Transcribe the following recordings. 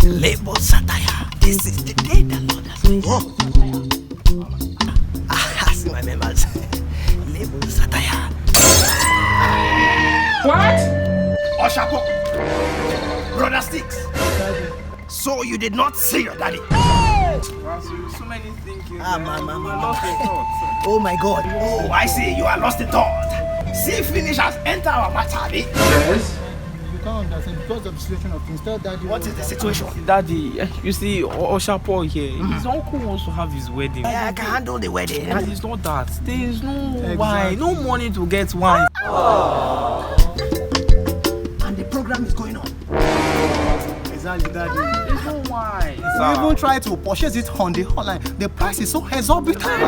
Label satire. This is the day the Lord has made. I see my members. Label satire. What? Oshapo. Brother Sticks. So you did not see your daddy? So many things. Oh my God. Oh, I see you are lost in thought. See, finish has entered our matter. Yes. You can't understand because of the situation of things. Tell Daddy. What is the situation? Daddy, you see, Oshapo here, his uncle wants to have his wedding. Yeah, I can handle the wedding. And it's not that. There is no wine, no money to get wine. And the program is going on. Exactly, Daddy. There's no wine. We even try to purchase it on the online. The price is so exorbitant.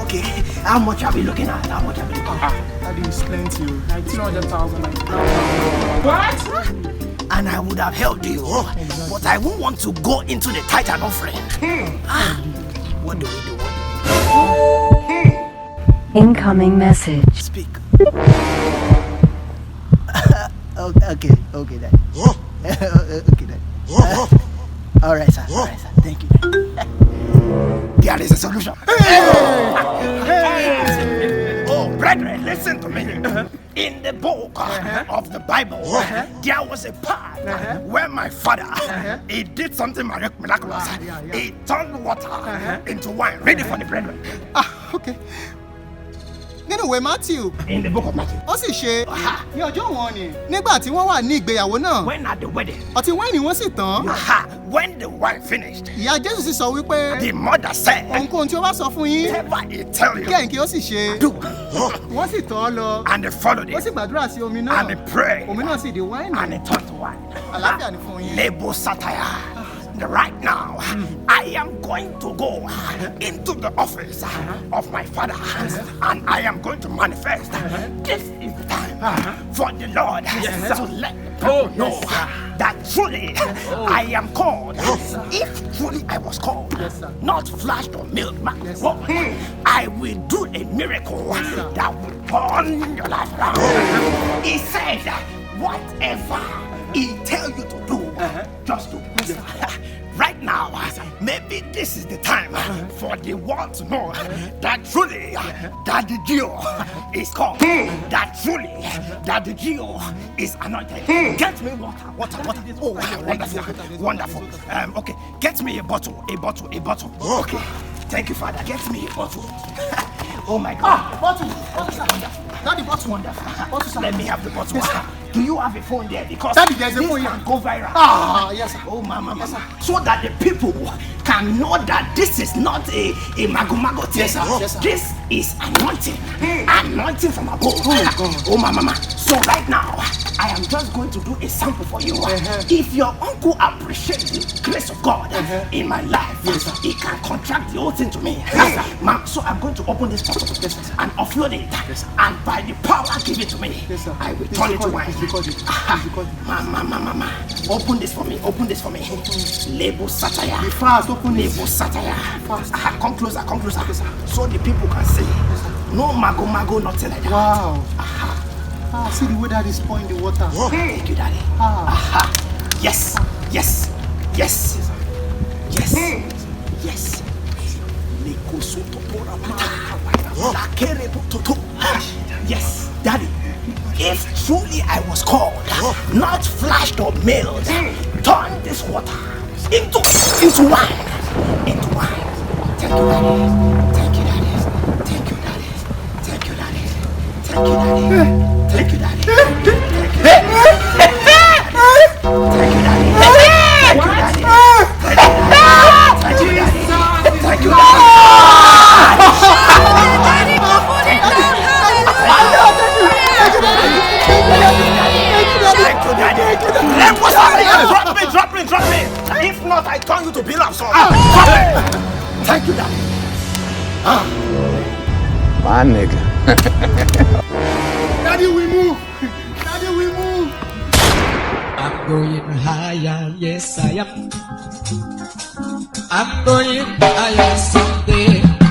Okay, how much are we looking at? Daddy is plenty. Like 200,000. What? And I would have helped you, but I won't want to go into the tithe and offering. What do we do? Incoming message. Speak. Okay, Daddy. Okay, Daddy. All right, sir. Thank you. There is a solution. Oh, brethren, listen to me. In the book of the Bible, there was a part where my father he did something miraculous. He turned water into wine. Ready for the brethren. Okay. Nínú ìwé Matthew. In the book of Matthew. Ó sì ṣe ní ọjọ́ wọn ni nígbà tí wọ́n wà ní ìgbéyàwó náà. When at the wedding. Ọtí wáìnì wọ́n sì tán. When the wine finished. Ìyá Jésù sì sọ wípé. The mother said. Ohunkóhun tí ó bá sọ fún yín. Whatever he tell you. Kí ẹ̀yin kí ó sì ṣe. Do. Wọ́n sì tọ́ lọ. And they followed it. Ó sì gbàdúrà sí omi náà. And they prayed. Omi náà sì di wáìnì. And it turned to wine. Àlàáfíà ni fún yín. Label satire. Right now, I am going to go into the office of my father and I am going to manifest. This is the time for the Lord to let the people know that truly I am called. If truly I was called, not flashed or milk, I will do a miracle that will turn your life around. He said, whatever he tell you to do, just do. Right now, maybe this is the time for the world to know that truly that the Geo is called. That truly that the Geo is anointed. Get me water. Oh, wonderful. Okay, get me a bottle. Okay, thank you, Father. Get me a bottle. Oh my God. Bottle. Daddy, bottle. Wonderful. Let me have the bottle. Do you have a phone there? Because Daddy, there's a phone here. Go viral. Yes, sir. Oh, mama. Yes, sir. So that the people can know that this is not a mago thing. Yes, sir. This is anointing. Anointing from above. Oh, mama. So right now, I am just going to do a sample for you. If your uncle appreciates the grace of God in my life, he can contract the whole thing to me. So I'm going to open this bottle and offload it. And by the power given to me, I will turn it to wine. Mama. Open this for me. Label satire. Be fast, open it. Label satire. Come closer. So the people can see. No mago, nothing like that. Wow. See the way that is pouring the water. Thank you, Daddy. Yes. Yes. Yes, Daddy. If truly I was called, not flashed or mailed, turn this water into wine. Thank you, Daddy. Drop me. If not, I turn you to Bill of Saul. Thank you, Daddy. My nigga. Daddy, we move. I'm going higher, yes I am. I'm going higher.